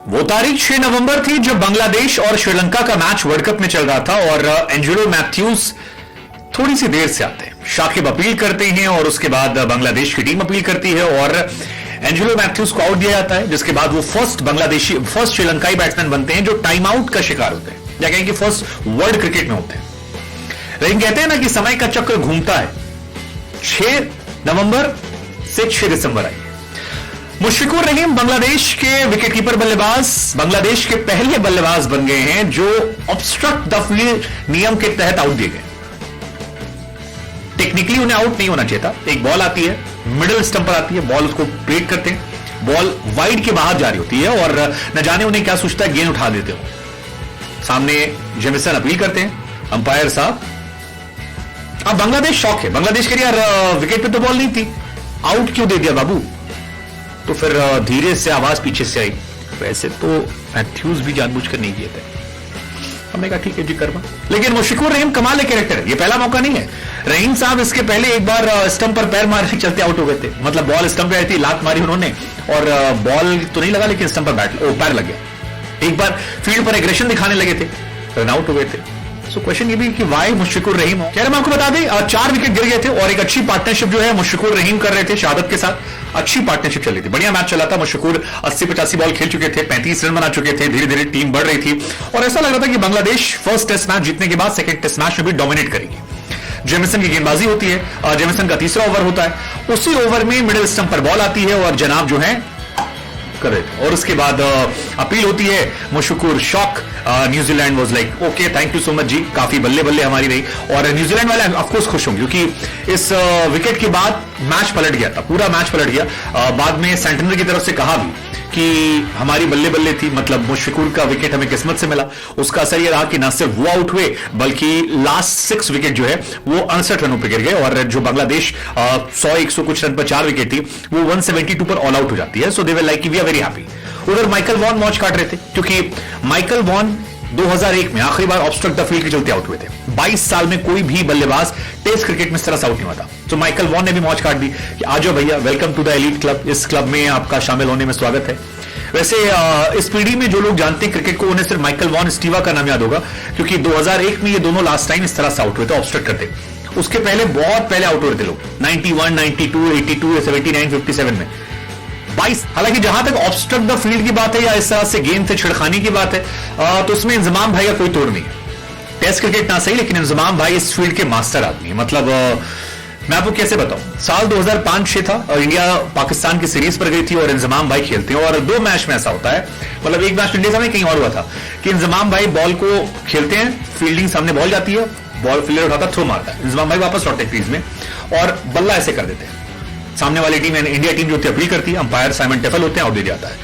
वो तारीख 6 नवंबर थी जब बांग्लादेश और श्रीलंका का मैच वर्ल्ड कप में चल रहा था और एंजेलो मैथ्यूज थोड़ी सी देर से आते हैं। शाकिब अपील करते हैं और उसके बाद बांग्लादेश की टीम अपील करती है और एंजेलो मैथ्यूज को आउट दिया जाता है, जिसके बाद वो फर्स्ट श्रीलंकाई बैट्समैन बनते हैं जो टाइम आउट का शिकार होते हैं, या कहें कि फर्स्ट वर्ल्ड क्रिकेट में होते हैं। लेकिन कहते हैं ना कि समय का चक्र घूमता है। 6 नवंबर से 6 दिसंबर आई। मुशफिकुर रहीम बांग्लादेश के विकेटकीपर बल्लेबाज बांग्लादेश के पहले बल्लेबाज बन गए हैं जो ऑब्स्ट्रक्ट द फील्ड नियम के तहत आउट दिए गए। टेक्निकली उन्हें आउट नहीं होना चाहिए था। एक बॉल आती है, मिडिल स्टंप पर आती है, बॉल उसको ब्रेक करते हैं, बॉल वाइड के बाहर जारी होती है और न जाने उन्हें क्या सोचता है, गेंद उठा देते हो। सामने जेमिसन अपील करते हैं, अंपायर साहब। अब बांग्लादेश शॉक है। बांग्लादेश कह रही यार विकेट पे तो बॉल नहीं थी, आउट क्यों दे दिया बाबू। तो फिर धीरे से आवाज पीछे से आई, वैसे तो मैथ्यूज भी जानबूझकर नहीं किए थे। हमने कहा ठीक है जी कर्मा। लेकिन मुशफिकुर रहीम कमाल के कैरेक्टर है, ये पहला मौका नहीं है। रहीम साहब इसके पहले एक बार स्टंप पर पैर मारने चलते आउट हो गए थे। मतलब बॉल स्टंप पे आई थी, लात मारी उन्होंने और बॉल तो नहीं लगा लेकिन स्टंप पर पैर लग गया। एक बार फील्ड पर एग्रेशन दिखाने लगे थे, रन आउट हो गए थे। सो क्वेश्चन ये भी कि वाई मुशफिकुर रहीम हो। क्या मैं आपको बता दें 4 विकेट गिर गए थे और एक अच्छी पार्टनरशिप जो है मुशफिकुर रहीम कर रहे थे शहादत के साथ। अच्छी पार्टनरशिप चल रही थी, बढ़िया मैच चला था। मुशफिकुर 80-85 बॉल खेल चुके थे, 35 रन बना चुके थे, धीरे धीरे टीम बढ़ रही थी और ऐसा लग रहा था कि बांग्लादेश फर्स्ट टेस्ट मैच जीतने के बाद सेकंड टेस्ट मैच में भी डोमिनेट करेगी। जेमिसन की गेंदबाजी होती है, जेमिसन का तीसरा ओवर होता है, उसी ओवर में मिडिल स्टंप पर बॉल आती है और जनाब जो है कर रहे थे। और उसके बाद अपील होती है, Mushfiqur shock. New Zealand was like okay thank you so much जी, काफी बल्ले बल्ले हमारी रही। और न्यूजीलैंड वाले ऑफकोर्स खुश होंगे क्योंकि इस विकेट के बाद मैच पलट गया था, पूरा मैच पलट गया। बाद में सेंटनर की तरफ से कहा भी कि हमारी बल्ले बल्ले थी, मतलब मुशफिकुर का विकेट हमें किस्मत से मिला। उसका असर यह रहा कि न सिर्फ वो आउट हुए बल्कि लास्ट 6 विकेट जो है वो 68 रनों पर गिर गए और जो बांग्लादेश 100-100 कुछ रन पर 4 विकेट थी वो 172 पर ऑल आउट हो जाती है। So they were like we are very happy. उधर माइकल वॉन मौज काट रहे थे क्योंकि माइकल वॉन 2001 में आखिरी बार ऑब्स्ट्रक्ट द फील्ड के चलते आउट हुए थे। 22 साल में कोई भी बल्लेबाज टेस्ट क्रिकेट में इस तरह से आउट नहीं हुआ था। तो माइकल वॉन ने भी मौज काट दी कि आ जाओ भैया, welcome to the elite club, इस क्लब में आपका शामिल होने में स्वागत है। वैसे इस पीढ़ी में जो लोग जानते हैं क्रिकेट को उन्हें सिर्फ माइकल वॉन स्टीवा का नाम याद होगा क्योंकि 2001 में ये दोनों लास्ट टाइम इस तरह से आउट हुए थे ऑब्स्ट्रक्ट करते। उसके पहले बहुत पहले आउट हुए थे लोग 91, 92, 82, 79, 57 में 22। हालांकि जहां तक ऑब्स्ट्रक्ट द फील्ड की बात है या इस तरह से गेंद से छिड़खानी की बात है तो उसमें इंजमाम भाई का कोई तोड़ नहीं है। टेस्ट क्रिकेट ना सही लेकिन इंजमाम भाई इस फील्ड के मास्टर आदमी है। मतलब मैं आपको कैसे बताऊं, साल 2005-6 था और इंडिया पाकिस्तान की सीरीज पर गई थी और इंजमाम भाई खेलते हैं और 2 मैच में ऐसा होता है। मतलब एक मैच इंडिया सामने कहीं और हुआ था कि इंजमाम भाई बॉल को खेलते हैं, फील्डिंग सामने बॉल जाती है, बॉल फील्डर उठाता थ्रो मारता है, इंजमाम भाई वापस लौटते क्रीज में और बल्ला ऐसे कर देते हैं। सामने वाली टीम इंडिया टीम जो होती है अपील करती है, अंपायर साइमन टेफल होते हैं, आउट दे जाता है।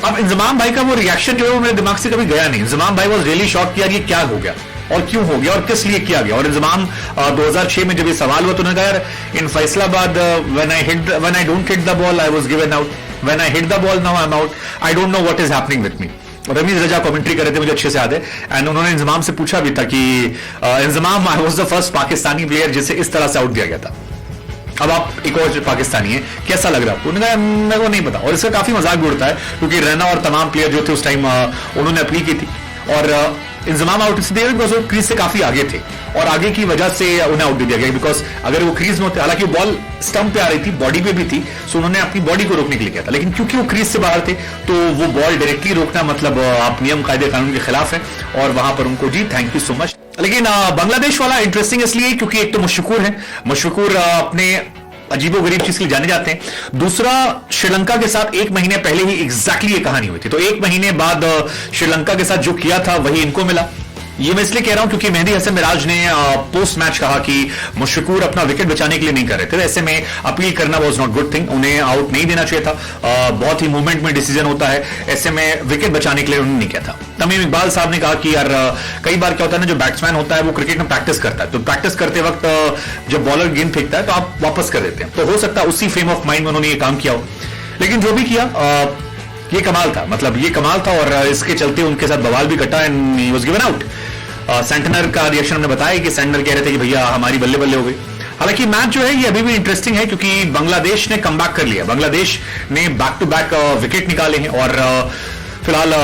अब इंजमाम भाई का वो रिएक्शन जो है वो मेरे दिमाग से कभी गया नहीं। इंजमाम भाई वाज रियली शॉक कि यार ये क्या हो गया और क्यों हो गया और किस लिए किया गया। और इंजमाम 2006 में जब ये सवाल हुआ तो उन्होंने कहा यार in Faisalabad when I don't hit the ball I was given out, when I hit the ball now I am out, I don't know what is happening with me. Ramiz Raja commentary कर रहे थे, मुझे अच्छे से याद है। एंड उन्होंने इंजमाम से पूछा भी था कि Inzamam I was the first Pakistani player जिसे इस तरह से आउट दिया गया था। अब आप एक और पाकिस्तानी है, कैसा लग रहा है आपको? उन्होंने कहा मेरे को नहीं पता। और इसका काफी मजाक भी उड़ता है क्योंकि रैना और तमाम प्लेयर जो थे उस टाइम उन्होंने अपील की थी और इंजमाम आउट इसलिए बिकॉज वो क्रीज से काफी आगे थे और आगे की वजह से उन्हें आउट दे दिया गया बिकॉज अगर वो क्रीज में होते, हालांकि बॉल स्टंप पे आ रही थी, बॉडी पे भी थी, सो उन्होंने अपनी बॉडी को रोकने के लिए किया था। लेकिन क्योंकि वो क्रीज से बाहर थे तो वो बॉल डायरेक्टली रोकना मतलब आप नियम कायदे कानून के खिलाफ है और वहां पर उनको जी थैंक यू सो मच। लेकिन बांग्लादेश वाला इंटरेस्टिंग इसलिए क्योंकि एक तो मुशफिकुर है, मुशफिकुर अपने अजीबो गरीब चीज के लिए जाने जाते हैं। दूसरा, श्रीलंका के साथ 1 महीने पहले ही एग्जैक्टली ये कहानी हुई थी, तो 1 महीने बाद श्रीलंका के साथ जो किया था वही इनको मिला। ये मैं इसलिए कह रहा हूं क्योंकि मेहदी हसन मिराज ने पोस्ट मैच कहा कि मुशफिकुर अपना विकेट बचाने के लिए नहीं कर रहे थे। ऐसे में अपील करना वाज नॉट गुड थिंग, उन्हें आउट नहीं देना चाहिए था। बहुत ही मूवमेंट में डिसीजन होता है, ऐसे में विकेट बचाने के लिए उन्होंने नहीं किया था। तमीम इकबाल साहब ने कहा कि यार कई बार क्या होता है ना, जो बैट्समैन होता है वो क्रिकेट में प्रैक्टिस करता है, तो प्रैक्टिस करते वक्त जब बॉलर गेंद फेंकता है तो आप वापस कर देते हैं, तो हो सकता है उसी फ्रेम ऑफ माइंड में उन्होंने ये काम किया हो। लेकिन जो भी किया ये कमाल था, मतलब ये कमाल था और इसके चलते उनके साथ बवाल भी कटा and he was given out. Santner का रिएक्शन हमने बताया कि सेंटनर कह रहे थे कि भैया हमारी बल्ले बल्ले हो गई। हालांकि मैच जो है ये अभी भी इंटरेस्टिंग है क्योंकि बांग्लादेश ने कमबैक कर लिया, बांग्लादेश ने बैक टू बैक विकेट निकाले हैं और फिलहाल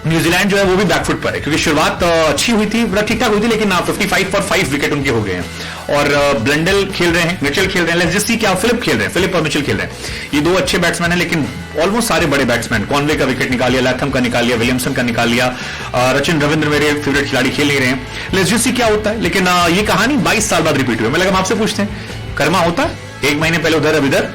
न्यूजीलैंड जो है वो भी बैकफुट पर है, क्योंकि शुरुआत अच्छी हुई थी, बड़ा ठीक ठाक हुई थी, लेकिन 55 फॉर 5 विकेट उनके हो गए हैं। और ब्लेंडल खेल रहे हैं, मिचेल खेल रहे हैं, लेट्स जस्ट सी क्या फिलिप खेल रहे हैं, फिलिप और मिचेल खेल रहे हैं। ये दो अच्छे बैट्समैन हैं, लेकिन ऑलमोस्ट सारे बड़े बैट्समैन, कॉनवे का विकेट निकाल लिया, लैथम का निकाल लिया, विलियमसन का निकाल लिया, रचिन रविंद्र मेरे फेवरेट खिलाड़ी खेल नहीं रहे हैं। लेट्स जस्ट सी क्या होता है। लेकिन ये कहानी 22 साल बाद रिपीट हुई। मैं लगा हम आपसे पूछते हैं, कर्मा होता है, एक महीने पहले उधर अब इधर